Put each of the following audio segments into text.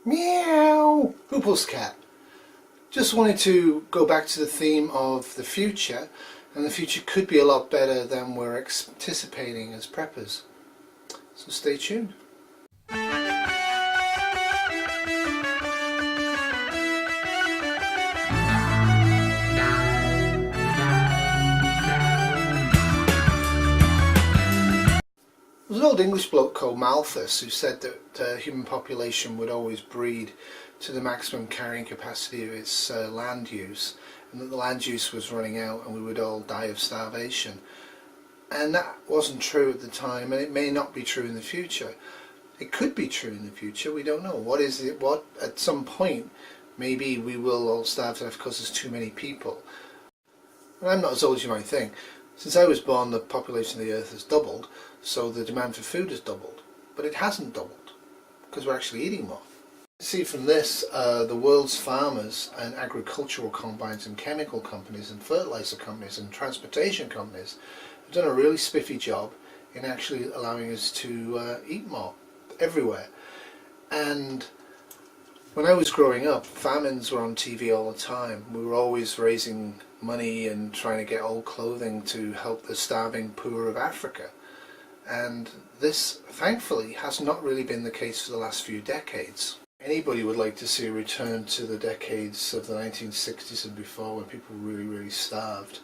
Meow! Poople's cat. Just wanted to go back to the theme of the future, and the future could be a lot better than we're anticipating as preppers. So stay tuned. There was an old English bloke called Malthus who said that the human population would always breed to the maximum carrying capacity of its land use, and that the land use was running out and we would all die of starvation. And that wasn't true at the time, and it may not be true in the future. It could be true in the future, we don't know. What is it? What at some point maybe we will all starve to death because there's too many people. And I'm not as old as you might think. Since I was born, the population of the earth has doubled, so the demand for food has doubled. But it hasn't doubled, because we're actually eating more. You see from this, the world's farmers and agricultural combines and chemical companies and fertilizer companies and transportation companies have done a really spiffy job in actually allowing us to eat more everywhere. And when I was growing up, famines were on TV all the time. We were always raising money and trying to get old clothing to help the starving poor of Africa. And this, thankfully, has not really been the case for the last few decades. Anybody would like to see a return to the decades of the 1960s and before, when people really starved.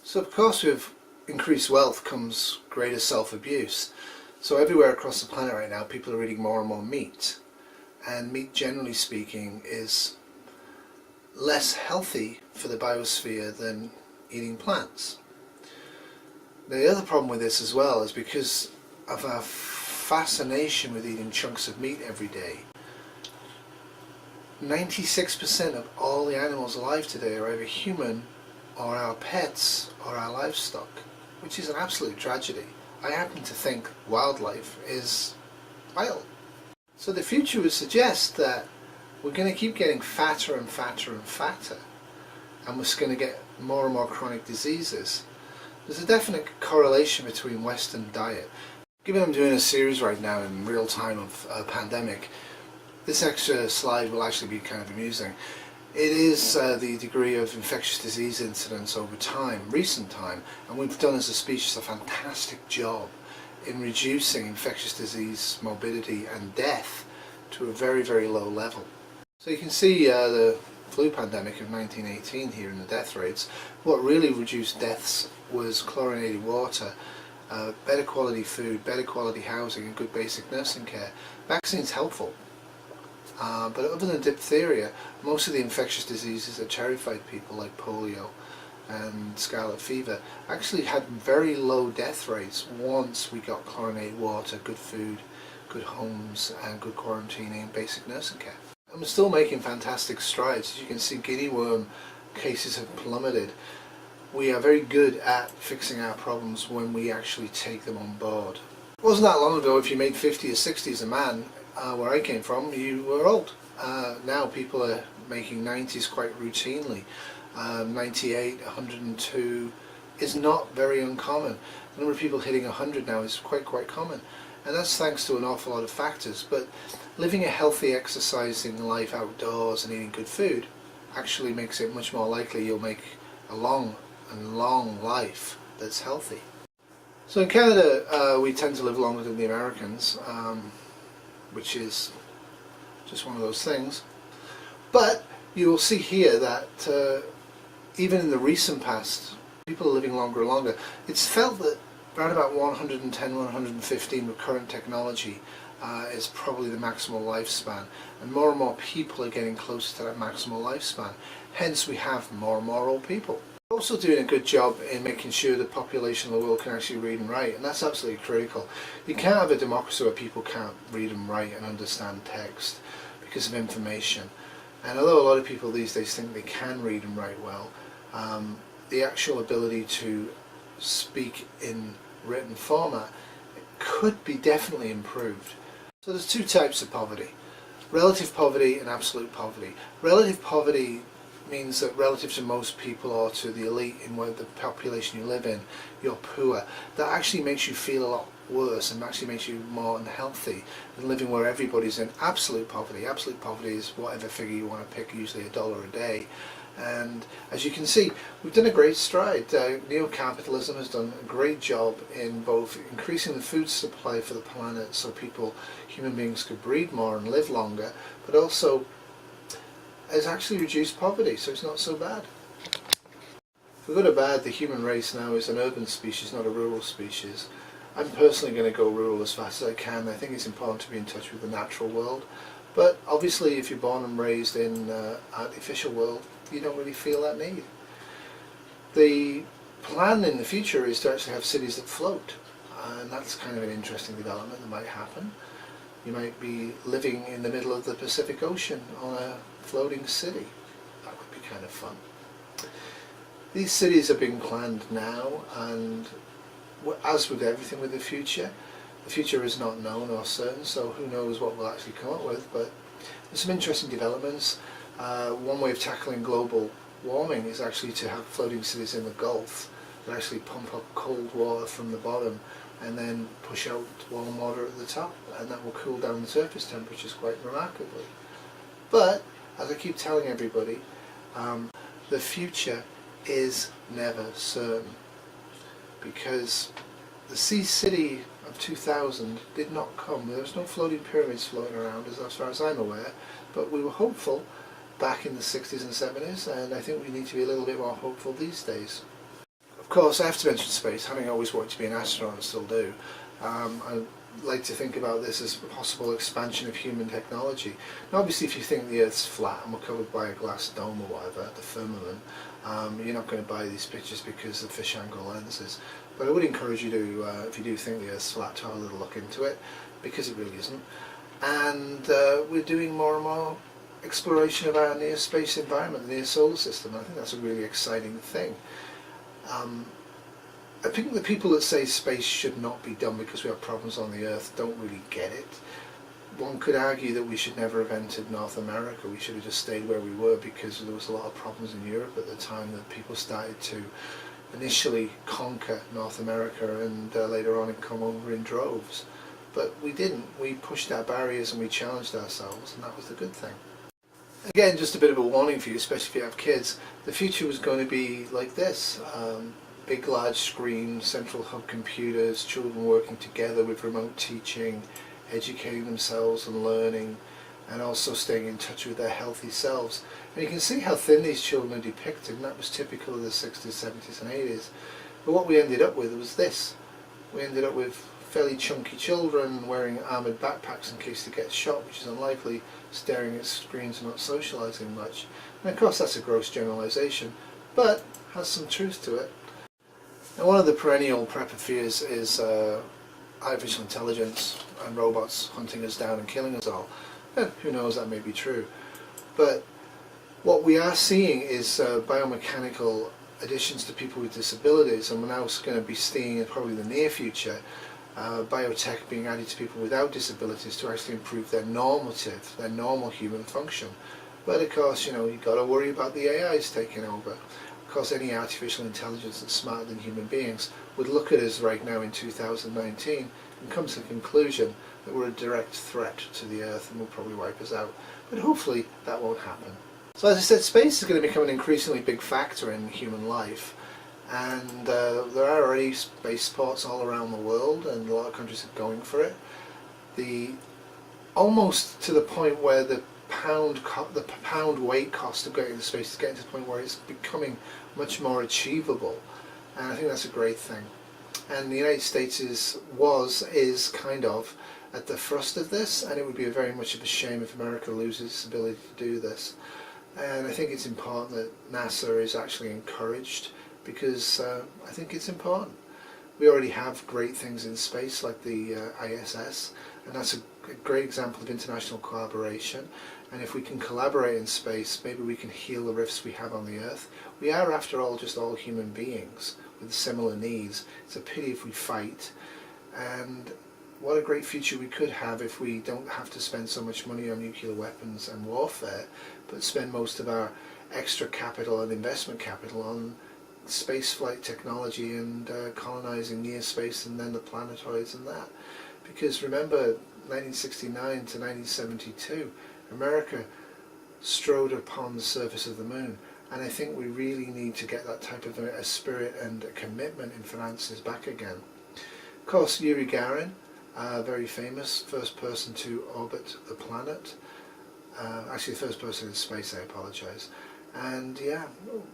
So of course with increased wealth comes greater self-abuse. So everywhere across the planet right now people are eating more and more meat. And meat, generally speaking, is less healthy for the biosphere than eating plants. The other problem with this as well is because of our fascination with eating chunks of meat every day. 96% of all the animals alive today are either human or our pets or our livestock, which is an absolute tragedy. I happen to think wildlife is wild. So the future would suggest that we're going to keep getting fatter and fatter and fatter, and we're going to get more and more chronic diseases. There's a definite correlation between Western diet. Given I'm doing a series right now in real time of a pandemic, this extra slide will actually be kind of amusing. It is the degree of infectious disease incidence over time, recent time, and we've done as a species a fantastic job in reducing infectious disease morbidity and death to a very low level. So you can see the flu pandemic of 1918 here in the death rates. What really reduced deaths was chlorinated water, better quality food, better quality housing and good basic nursing care. Vaccines helpful, but other than diphtheria, most of the infectious diseases that terrified people like polio and scarlet fever actually had very low death rates once we got chlorinated water, good food, good homes and good quarantining and basic nursing care. And we're still making fantastic strides. As you can see, guinea worm cases have plummeted. We are very good at fixing our problems when we actually take them on board. It wasn't that long ago, if you made 50 or 60 as a man, where I came from, you were old. Now people are making 90s quite routinely. 98, 102 is not very uncommon. The number of people hitting 100 now is quite common. And that's thanks to an awful lot of factors. But living a healthy, exercising life outdoors and eating good food actually makes it much more likely you'll make a long life that's healthy. So in Canada we tend to live longer than the Americans, which is just one of those things. But you will see here that even in the recent past, people are living longer and longer. It's felt that around about 110, 115 with current technology is probably the maximal lifespan, and more people are getting closer to that maximal lifespan. Hence we have more and more old people. We're also doing a good job in making sure the population of the world can actually read and write, and that's absolutely critical. You can't have a democracy where people can't read and write and understand text because of information. And although a lot of people these days think they can read and write well, the actual ability to speak in written format could be definitely improved. So there's two types of poverty: relative poverty and absolute poverty. Relative poverty means that relative to most people or to the elite in the population you live in, you're poor. That actually makes you feel a lot worse and actually makes you more unhealthy than living where everybody's in absolute poverty. Absolute poverty is whatever figure you want to pick, usually $1 a day. And as you can see, we've done a great stride. Neo-capitalism has done a great job in both increasing the food supply for the planet so human beings could breed more and live longer, but also has actually reduced poverty, so it's not so bad. For good or bad, the human race now is an urban species, not a rural species. I'm personally going to go rural as fast as I can. I think it's important to be in touch with the natural world. But obviously if you're born and raised in an artificial world, you don't really feel that need. The plan in the future is to actually have cities that float. And that's kind of an interesting development that might happen. You might be living in the middle of the Pacific Ocean on a floating city. That would be kind of fun. These cities are being planned now, and as with everything with the future is not known or certain, so who knows what we'll actually come up with, but there's some interesting developments. One way of tackling global warming is actually to have floating cities in the Gulf that actually pump up cold water from the bottom and then push out warm water at the top, and that will cool down the surface temperatures quite remarkably. But, as I keep telling everybody, the future is never certain, because the Sea City of 2000 did not come. There was no floating pyramids floating around as far as I'm aware, but we were hopeful back in the 60s and 70s, and I think we need to be a little bit more hopeful these days. Of course, I have to mention space. Having always wanted to be an astronaut and still do, I like to think about this as a possible expansion of human technology. Now, obviously, if you think the Earth's flat and we're covered by a glass dome or whatever, the firmament, you're not going to buy these pictures because of fish angle lenses. But I would encourage you to, if you do think the Earth's flat, to have a little look into it, because it really isn't. And we're doing more and more exploration of our near space environment, the near solar system. I think that's a really exciting thing. I think the people that say space should not be done because we have problems on the Earth don't really get it. One could argue that we should never have entered North America. We should have just stayed where we were, because there was a lot of problems in Europe at the time that people started to initially conquer North America and later on come over in droves. But we didn't. We pushed our barriers and we challenged ourselves, and that was the good thing. Again, just a bit of a warning for you, especially if you have kids. The future was going to be like this. Big large screens, central hub computers, children working together with remote teaching, educating themselves and learning, and also staying in touch with their healthy selves. And you can see how thin these children are depicted, and that was typical of the 60s, 70s and 80s. But what we ended up with was this. We ended up with fairly chunky children wearing armoured backpacks in case they get shot, which is unlikely, staring at screens and not socialising much. And of course that's a gross generalisation, but has some truth to it. And one of the perennial prepper fears is artificial intelligence and robots hunting us down and killing us all. And who knows, that may be true. But what we are seeing is biomechanical additions to people with disabilities, and we're now going to be seeing in probably the near future biotech being added to people without disabilities to actually improve their normal human function. But of course, you've got to worry about the AIs taking over. Of course, any artificial intelligence that's smarter than human beings would look at us right now in 2019 and come to the conclusion that we're a direct threat to the Earth and will probably wipe us out. But hopefully that won't happen. So as I said, space is going to become an increasingly big factor in human life, and there are already spaceports all around the world, and a lot of countries are going for it. Almost to the point where the pound weight cost of getting to space is getting to the point where it's becoming much more achievable, and I think that's a great thing. And the United States is kind of at the thrust of this, and it would be very much of a shame if America loses its ability to do this. And I think it's important that NASA is actually encouraged, because I think it's important. We already have great things in space like the ISS, and that's a great example of international collaboration. And if we can collaborate in space, maybe we can heal the rifts we have on the Earth. We are, after all, just all human beings with similar needs. It's a pity if we fight. And what a great future we could have if we don't have to spend so much money on nuclear weapons and warfare, but spend most of our extra capital and investment capital on space flight technology and colonizing near space and then the planetoids and that. Because remember, 1969 to 1972, America strode upon the surface of the moon, and I think we really need to get that type of a spirit and a commitment in finances back again. Of course, Yuri Gagarin, very famous, first person to orbit the planet. Actually, the first person in space, I apologise. And yeah,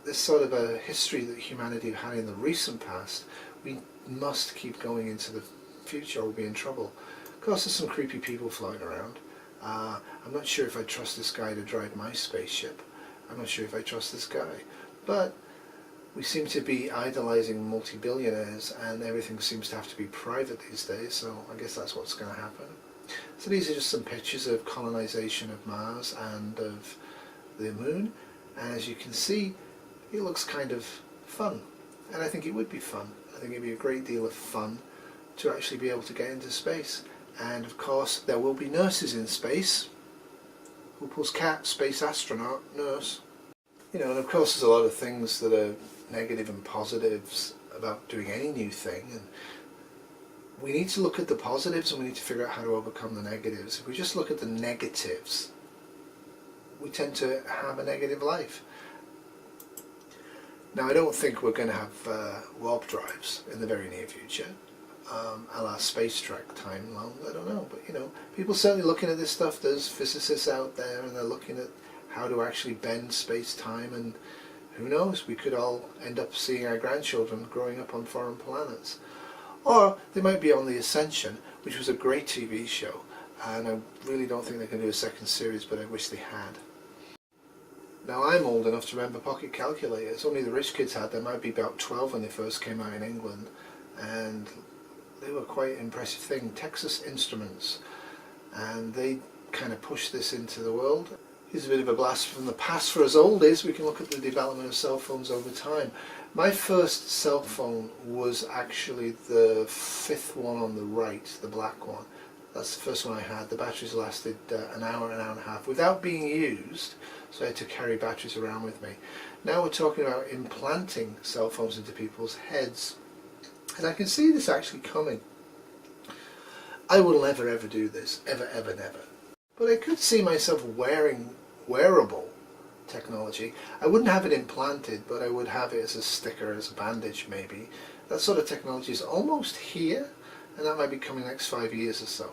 this sort of a history that humanity had in the recent past, we must keep going into the future or we'll be in trouble. Of course, there's some creepy people floating around. I'm not sure if I trust this guy to drive my spaceship. I'm not sure if I trust this guy. But we seem to be idolising multi-billionaires and everything seems to have to be private these days, so I guess that's what's going to happen. So these are just some pictures of colonisation of Mars and of the moon, and as you can see, it looks kind of fun, and I think it would be fun. I think it'd be a great deal of fun to actually be able to get into space. And of course there will be nurses in space. Hoople's cat, space astronaut, nurse. You know, and of course there's a lot of things that are negative and positives about doing any new thing, and we need to look at the positives and we need to figure out how to overcome the negatives. If we just look at the negatives, we tend to have a negative life. Now I don't think we're going to have warp drives in the very near future. A la Space Trek timeline, I don't know, but you know, people certainly looking at this stuff. There's physicists out there and they're looking at how to actually bend space-time, and who knows, we could all end up seeing our grandchildren growing up on foreign planets. Or they might be on The Ascension, which was a great TV show, and I really don't think they can do a second series, but I wish they had. Now I'm old enough to remember pocket calculators. Only the rich kids had them. I'd be about 12 when they first came out in England, and they were quite an impressive thing. Texas Instruments, and they kind of pushed this into the world. Here's a bit of a blast from the past for us oldies. We can look at the development of cell phones over time. My first cell phone was actually the fifth one on the right, the black one. That's the first one I had. The batteries lasted an hour and a half without being used, so I had to carry batteries around with me. Now we're talking about implanting cell phones into people's heads. And I can see this actually coming. I will never ever do this, ever, ever, never. But I could see myself wearing wearable technology. I wouldn't have it implanted, but I would have it as a sticker, as a bandage maybe. That sort of technology is almost here, and that might be coming next 5 years or so.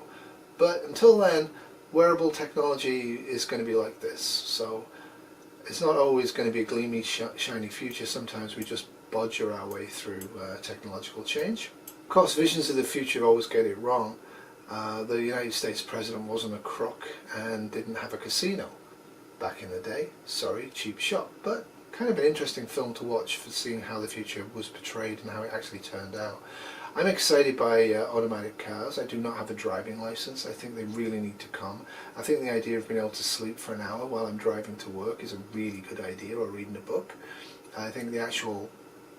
But until then, wearable technology is going to be like this. So it's not always going to be a gleamy, shiny future. Sometimes we just bodger our way through technological change. Of course, visions of the future always get it wrong. The United States president wasn't a crook and didn't have a casino back in the day. Sorry, cheap shot. But kind of an interesting film to watch for seeing how the future was portrayed and how it actually turned out. I'm excited by automatic cars. I do not have a driving license. I think they really need to come. I think the idea of being able to sleep for an hour while I'm driving to work is a really good idea, or reading a book. I think the actual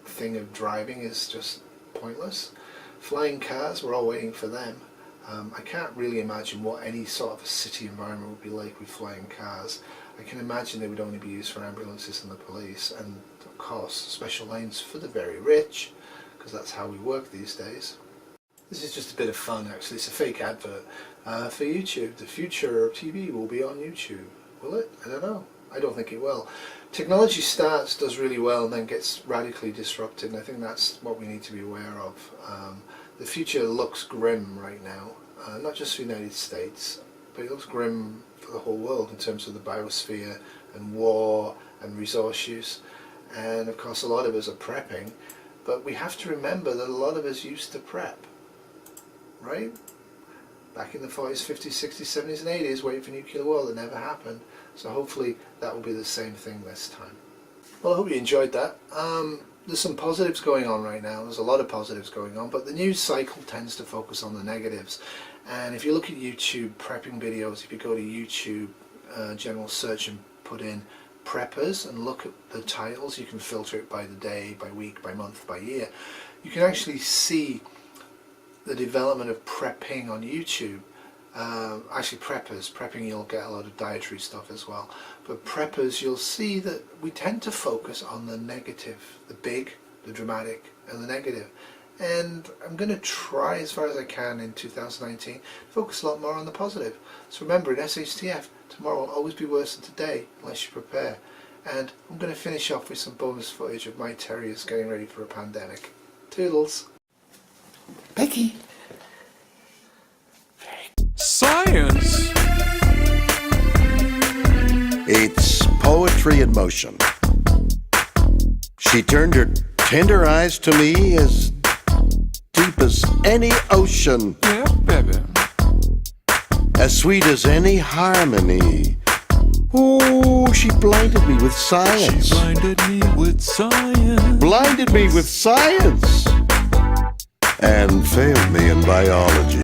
thing of driving is just pointless. Flying cars, we're all waiting for them. I can't really imagine what any sort of a city environment would be like with flying cars. I can imagine they would only be used for ambulances and the police, and of course special lanes for the very rich, because that's how we work these days. This is just a bit of fun actually. It's a fake advert for YouTube. The future of TV will be on YouTube. Will it? I don't know. I don't think it will. Technology starts, does really well, and then gets radically disrupted, and I think that's what we need to be aware of. The future looks grim right now, not just for the United States, but it looks grim for the whole world in terms of the biosphere and war and resource use. And of course a lot of us are prepping, but we have to remember that a lot of us used to prep, right? Back in the 40s, 50s, 60s, 70s and 80s, waiting for nuclear war. That never happened. So hopefully that will be the same thing this time. Well, I hope you enjoyed that. There's some positives going on right now. There's a lot of positives going on, but the news cycle tends to focus on the negatives. And if you look at YouTube prepping videos, if you go to YouTube general search and put in preppers and look at the titles, you can filter it by the day, by week, by month, by year. You can actually see the development of prepping on YouTube. Actually prepping you'll get a lot of dietary stuff as well, but preppers you'll see that we tend to focus on the negative, the big the dramatic and the negative. And I'm going to try as far as I can in 2019 to focus a lot more on the positive. So remember, in SHTF, tomorrow will always be worse than today unless you prepare. And I'm going to finish off with some bonus footage of my terriers getting ready for a pandemic. Toodles. Becky. Science! It's poetry in motion. She turned her tender eyes to me as deep as any ocean, Yeah, baby. as sweet as any harmony. Oh, she blinded me with science. She blinded me with science. Blinded me with science. And failed me in biology.